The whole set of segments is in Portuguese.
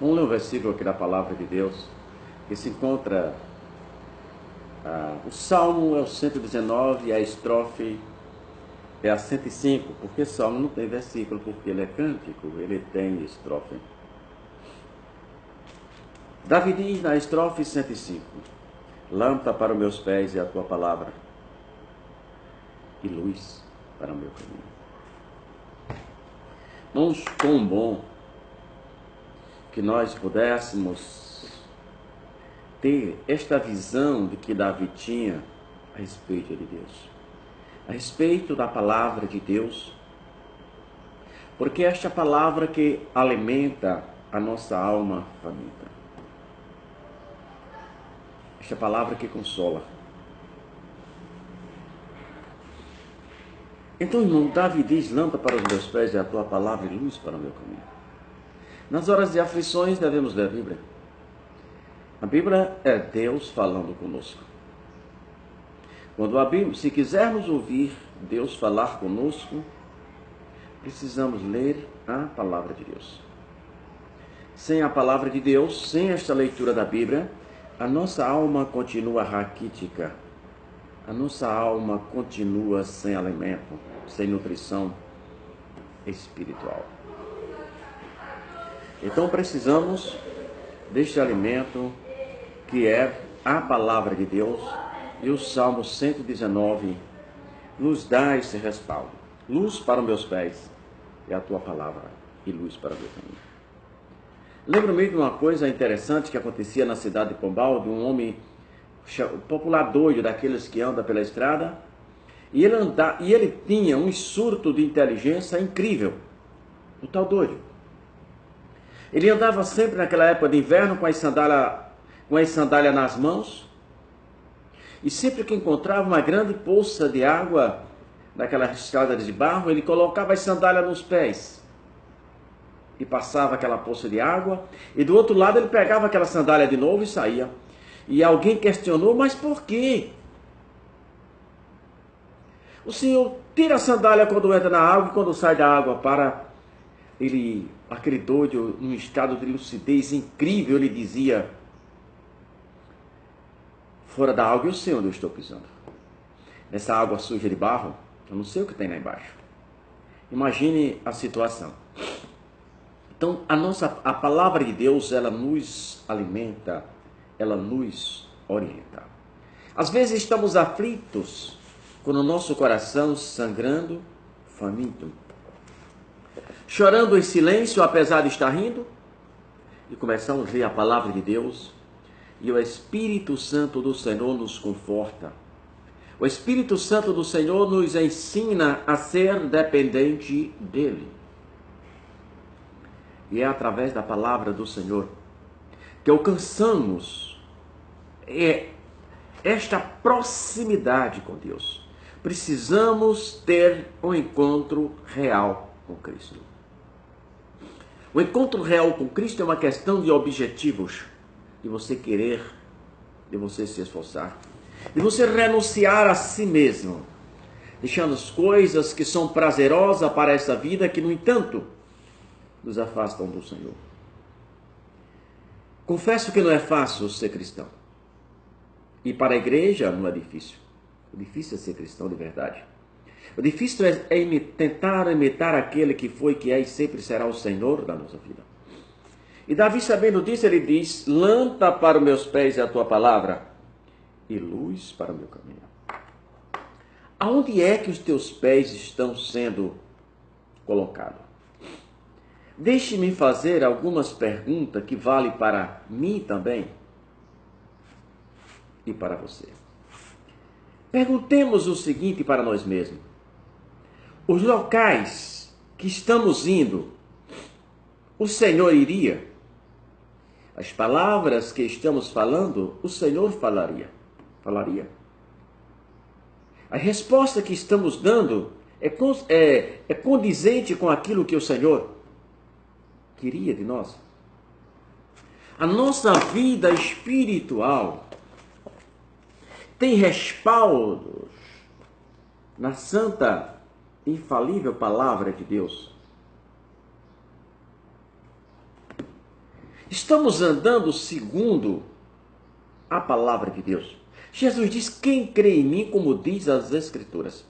Vamos ler um versículo aqui da palavra de Deus, que se encontra, o Salmo é o 119 e a estrofe é a 105, porque Salmo não tem versículo, porque ele é cântico, ele tem estrofe. Davi diz na estrofe 105, lâmpada para os meus pés é a tua palavra, e luz para o meu caminho. Irmãos, quão bom que nós pudéssemos ter esta visão de que Davi tinha a respeito de Deus, a respeito da palavra de Deus, porque esta palavra que alimenta a nossa alma faminta, esta palavra que consola. Então, irmão, Davi diz, lâmpada para os meus pés é a tua palavra e luz para o meu caminho. Nas horas de aflições devemos ler a Bíblia. A Bíblia é Deus falando conosco. Quando a Bíblia, se quisermos ouvir Deus falar conosco, precisamos ler a palavra de Deus. Sem a palavra de Deus, sem esta leitura da Bíblia, a nossa alma continua raquítica. A nossa alma continua sem alimento, sem nutrição espiritual. Então precisamos deste alimento que é a palavra de Deus, e o Salmo 119 nos dá esse respaldo. Luz para os meus pés é a tua palavra e luz para o meu caminho. Lembro-me de uma coisa interessante que acontecia na cidade de Pombal, de um homem popular doido, daqueles que andam pela estrada, e ele tinha um surto de inteligência incrível, o tal doido. Ele andava sempre naquela época de inverno com as sandálias nas mãos, e sempre que encontrava uma grande poça de água, naquela estrada de barro, ele colocava as sandálias nos pés, e passava aquela poça de água, e do outro lado ele pegava aquela sandália de novo e saía. E alguém questionou, mas por quê? O senhor tira a sandália quando entra na água e quando sai da água para ele, aquele doido, num estado de lucidez incrível, ele dizia, fora da água eu sei onde eu estou pisando. Nessa água suja de barro, eu não sei o que tem lá embaixo. Imagine a situação. Então, a palavra de Deus, ela nos alimenta, ela nos orienta. Às vezes estamos aflitos, com o nosso coração sangrando, faminto, chorando em silêncio, apesar de estar rindo, e começamos a ver a palavra de Deus, e o Espírito Santo do Senhor nos conforta. O Espírito Santo do Senhor nos ensina a ser dependente dele. E é através da palavra do Senhor que alcançamos esta proximidade com Deus. Precisamos ter um encontro real com Cristo. O encontro real com Cristo é uma questão de objetivos, de você querer, de você se esforçar, de você renunciar a si mesmo, deixando as coisas que são prazerosas para essa vida, que no entanto nos afastam do Senhor. Confesso que não é fácil ser cristão. E para a igreja não é difícil. O difícil é ser cristão de verdade. O difícil é tentar imitar aquele que foi, que é e sempre será o Senhor da nossa vida. E Davi, sabendo disso, ele diz, lâmpada para os meus pés é a tua palavra e luz para o meu caminho. Aonde é que os teus pés estão sendo colocados? Deixe-me fazer algumas perguntas que valem para mim também e para você. Perguntemos o seguinte para nós mesmos. Os locais que estamos indo, o Senhor iria? As palavras que estamos falando, o Senhor falaria. A resposta que estamos dando é condizente com aquilo que o Senhor queria de nós. A nossa vida espiritual tem respaldos na santa, infalível palavra de Deus. Estamos andando segundo a palavra de Deus. Jesus diz: quem crê em mim, como diz as Escrituras.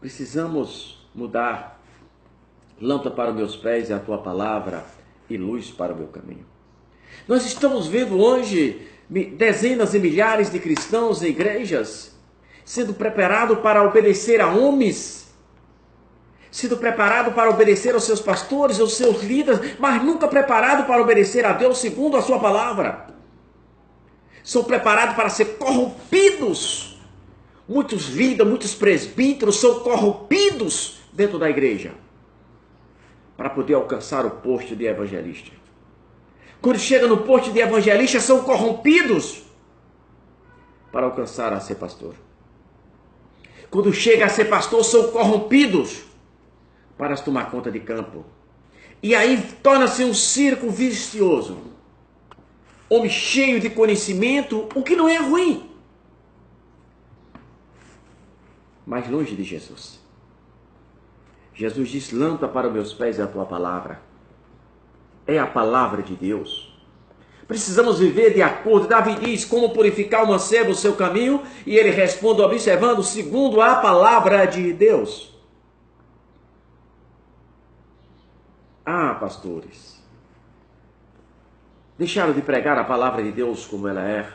Precisamos mudar. Lâmpada para os meus pés é a tua palavra e luz para o meu caminho. Nós estamos vendo hoje dezenas e milhares de cristãos em igrejas sendo preparados para obedecer a homens, sendo preparado para obedecer aos seus pastores, aos seus líderes, mas nunca preparado para obedecer a Deus segundo a sua palavra. São preparados para ser corrompidos. Muitos líderes, muitos presbíteros são corrompidos dentro da igreja para poder alcançar o posto de evangelista. Quando chega no posto de evangelista, são corrompidos para alcançar a ser pastor. Quando chega a ser pastor, são corrompidos para tomar conta de campo. E aí torna-se um círculo vicioso. Homem cheio de conhecimento, o que não é ruim, mas longe de Jesus. Jesus diz: lâmpada para os meus pés é a tua palavra. É a palavra de Deus. Precisamos viver de acordo. Davi diz: como purificar o mancebo o seu caminho? E ele responde observando segundo a palavra de Deus. Ah, pastores, deixaram de pregar a palavra de Deus como ela é.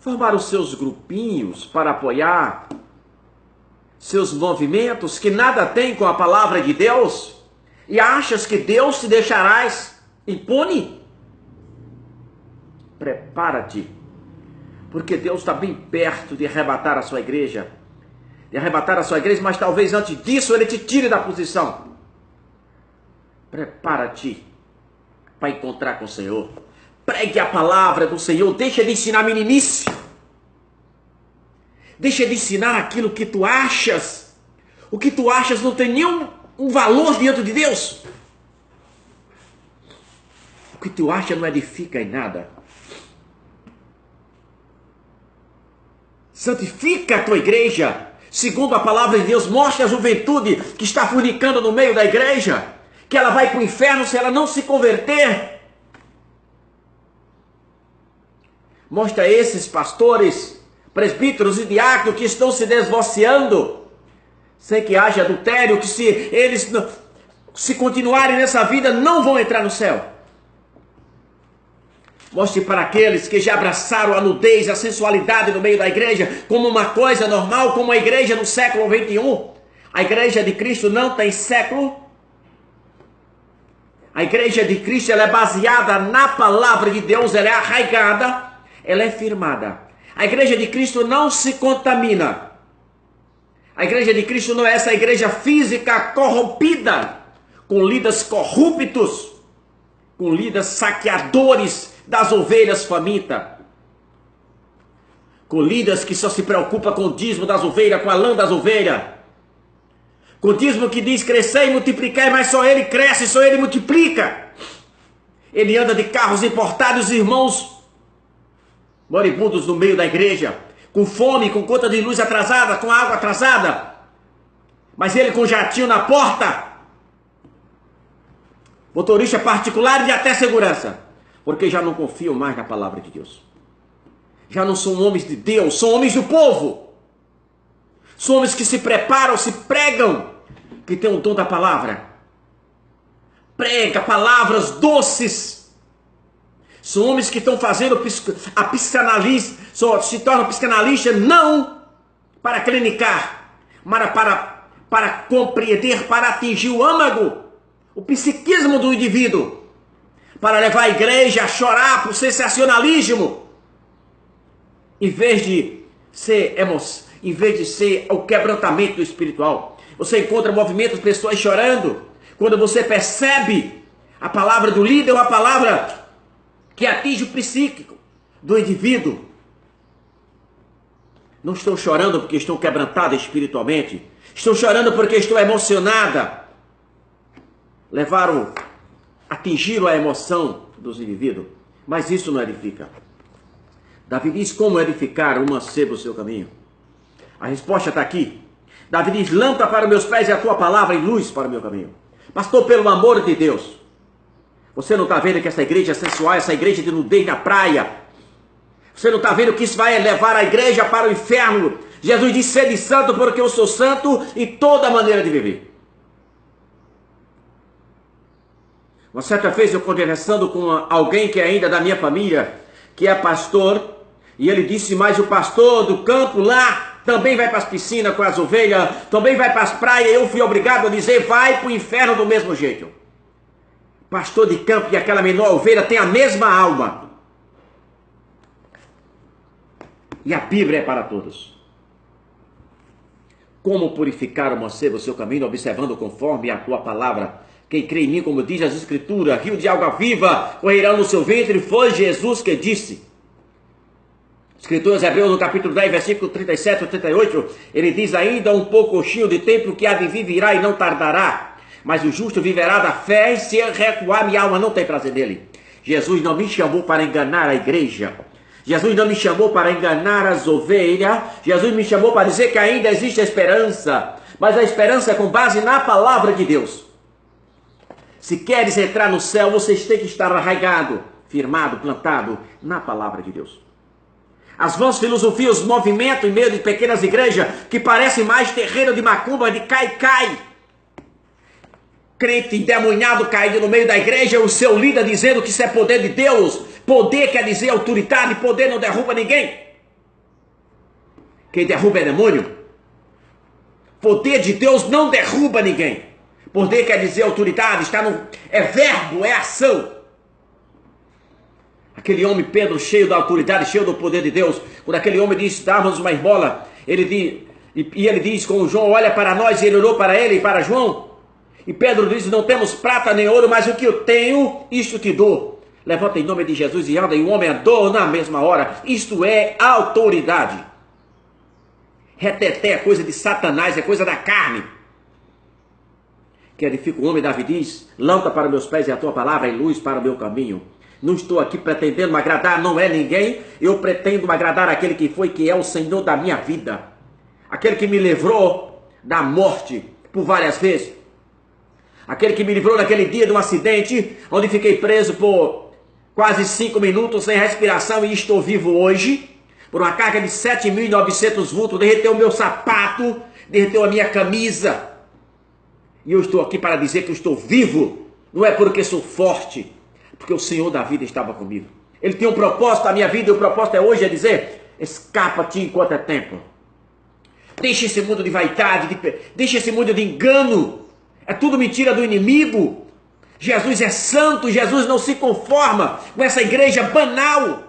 Formaram seus grupinhos para apoiar seus movimentos que nada têm com a palavra de Deus. E achas que Deus te deixarás impune? Prepara-te, porque Deus está bem perto de arrebatar a sua igreja. De arrebatar a sua igreja, mas talvez antes disso ele te tire da posição. Prepara-te para encontrar com o Senhor. Pregue a palavra do Senhor. Deixa de ensinar meninice. Deixa de ensinar aquilo que tu achas. O que tu achas não tem nenhum valor diante de Deus. O que tu acha não edifica em nada. Santifica a tua igreja segundo a palavra de Deus. Mostra a juventude que está fornicando no meio da igreja que ela vai para o inferno se ela não se converter. Mostra esses pastores, presbíteros e diáconos que estão se divorciando, sem que haja adultério, que se eles se continuarem nessa vida não vão entrar no céu. Mostre para aqueles que já abraçaram a nudez, a sensualidade no meio da igreja como uma coisa normal, como a igreja no século XXI. A igreja de Cristo não tem século. A igreja de Cristo ela é baseada na palavra de Deus, ela é arraigada, ela é firmada. A igreja de Cristo não se contamina. A igreja de Cristo não é essa igreja física corrompida, com líderes corruptos, com líderes saqueadores das ovelhas famintas, com líderes que só se preocupam com o dízimo das ovelhas, com a lã das ovelhas, com o dízimo que diz crescer e multiplicar, mas só ele cresce, só ele multiplica. Ele anda de carros importados, irmãos moribundos no meio da igreja, com fome, com conta de luz atrasada, com água atrasada, mas ele com jatinho na porta, motorista particular e até segurança, porque já não confiam mais na palavra de Deus. Já não são homens de Deus, são homens do povo. São homens que se preparam, se pregam, que têm o dom da palavra. Prega palavras doces. São homens que estão fazendo a psicanálise, se tornam psicanalistas não para clinicar, mas para compreender, para atingir o âmago, o psiquismo do indivíduo, para levar a igreja a chorar por sensacionalismo, em vez de ser emoção, em vez de ser o quebrantamento espiritual. Você encontra movimentos de pessoas chorando quando você percebe a palavra do líder ou a palavra que atinge o psíquico do indivíduo. Não estou chorando porque estou quebrantada espiritualmente. Estou chorando porque estou emocionada. Atingiram a emoção dos indivíduos. Mas isso não edifica. Davi diz: como edificar um mancebo o seu caminho? A resposta está aqui. Davi diz: lâmpada para meus pés é a tua palavra e luz para o meu caminho. Pastor, pelo amor de Deus, Você não está vendo que essa igreja é sensual, essa igreja de nudez na praia? Você não está vendo que isso vai levar a igreja para o inferno? Jesus disse: sede santo porque eu sou santo em toda maneira de viver. Uma certa vez eu conversando com alguém que é ainda da minha família, que é pastor, e ele disse: mas o pastor do campo lá também vai para as piscinas com as ovelhas, também vai para as praias. Eu fui obrigado a dizer: vai para o inferno do mesmo jeito. Pastor de campo e aquela menor ovelha tem a mesma alma. E a Bíblia é para todos. Como purificar o mancebo o seu caminho, observando conforme a tua palavra. Quem crê em mim, como diz as Escrituras, rio de água viva correrá no seu ventre. Foi Jesus que disse. Escrituras Hebreus, no capítulo 10, versículo 37 e 38, ele diz: ainda um pouquinho de tempo que há de vir virá e não tardará. Mas o justo viverá da fé, e se recuar, minha alma não tem prazer nele. Jesus não me chamou para enganar a igreja. Jesus não me chamou para enganar as ovelhas. Jesus me chamou para dizer que ainda existe esperança. Mas a esperança é com base na palavra de Deus. Se queres entrar no céu, vocês têm que estar arraigado, firmado, plantado na palavra de Deus. As vãs filosofias, os movimentos em meio de pequenas igrejas que parecem mais terreiro de macumba, de cai-cai. Crente endemoniado caído no meio da igreja, o seu líder dizendo que isso é poder de Deus. Poder quer dizer autoridade, poder não derruba ninguém. Quem derruba é demônio. Poder de Deus não derruba ninguém. Poder quer dizer autoridade, é verbo, é ação. Aquele homem Pedro, cheio da autoridade, cheio do poder de Deus, quando aquele homem disse: dá-nos uma esmola, ele diz com João: olha para nós, e ele olhou para ele e para João. E Pedro disse: não temos prata nem ouro, mas o que eu tenho, isto te dou. Levanta em nome de Jesus e anda, e o homem andou na mesma hora. Isto é autoridade. Reteté é coisa de Satanás, é coisa da carne. Que edifica o homem, Davi diz: lâmpada para meus pés é a tua palavra e luz para o meu caminho. Não estou aqui pretendendo agradar, não é ninguém. Eu pretendo agradar aquele que é o Senhor da minha vida. Aquele que me livrou da morte por várias vezes. Aquele que me livrou naquele dia de um acidente, onde fiquei preso por quase 5 minutos sem respiração e estou vivo hoje. Por uma carga de 7.900 vultos, derreteu o meu sapato, derreteu a minha camisa. E eu estou aqui para dizer que eu estou vivo. Não é porque sou forte, porque o Senhor da vida estava comigo. Ele tem um propósito na minha vida, e o propósito é hoje, é dizer: escapa-te enquanto é tempo. Deixa esse mundo de vaidade, deixa esse mundo de engano. É tudo mentira do inimigo. Jesus é santo, Jesus não se conforma com essa igreja banal.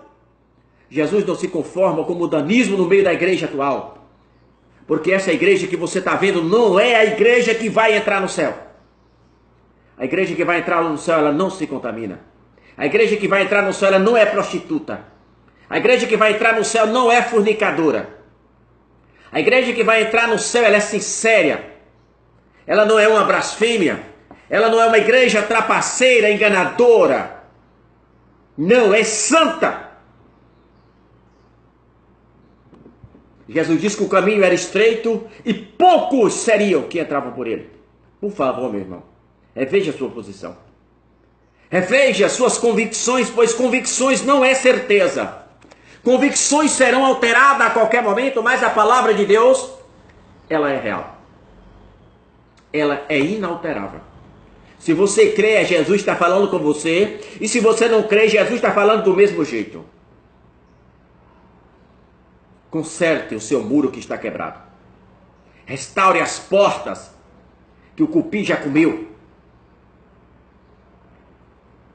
Jesus não se conforma com o mundanismo no meio da igreja atual. Porque essa igreja que você está vendo não é a igreja que vai entrar no céu. A igreja que vai entrar no céu, ela não se contamina. A igreja que vai entrar no céu, ela não é prostituta. A igreja que vai entrar no céu não é fornicadora. A igreja que vai entrar no céu, ela é sincera. Ela não é uma blasfêmia. Ela não é uma igreja trapaceira, enganadora. Não, é santa. Jesus disse que o caminho era estreito e poucos seriam que entravam por ele. Por favor, meu irmão, reveja a sua posição. Reveja as suas convicções, pois convicções não é certeza. Convicções serão alteradas a qualquer momento, mas a palavra de Deus, ela é real. Ela é inalterável. Se você crê, Jesus está falando com você. E se você não crê, Jesus está falando do mesmo jeito. Conserte o seu muro que está quebrado. Restaure as portas que o cupim já comeu.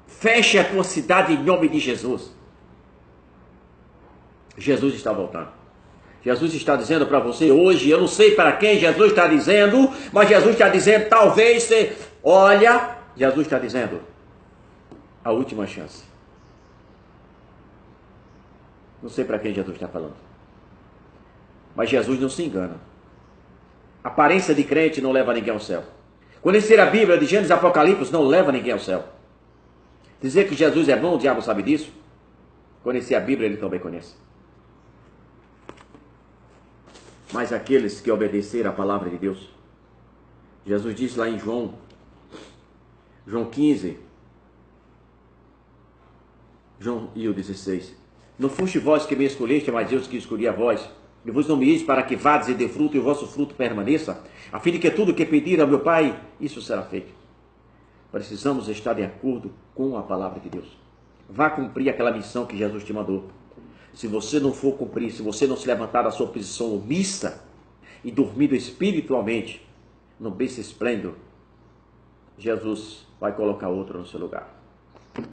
Feche a tua cidade em nome de Jesus. Jesus está voltando. Jesus está dizendo para você hoje, eu não sei para quem Jesus está dizendo, mas Jesus está dizendo, talvez você... Olha, Jesus está dizendo, a última chance. Não sei para quem Jesus está falando. Mas Jesus não se engana. A aparência de crente não leva ninguém ao céu. Conhecer a Bíblia de Gênesis e Apocalipse não leva ninguém ao céu. Dizer que Jesus é bom, o diabo sabe disso. Conhecer a Bíblia, ele também conhece. Mas aqueles que obedeceram à palavra de Deus. Jesus disse lá em João 15, João 16. Não foste vós que me escolheste, mas eu que escolhi a vós. E vos nomeeis para que vades e dê fruto, e o vosso fruto permaneça, a fim de que tudo que pedir ao meu Pai, isso será feito. Precisamos estar de acordo com a palavra de Deus. Vá cumprir aquela missão que Jesus te mandou. Se você não for cumprir, se você não se levantar da sua posição omissa e dormido espiritualmente, no berço esplêndido, Jesus vai colocar outro no seu lugar.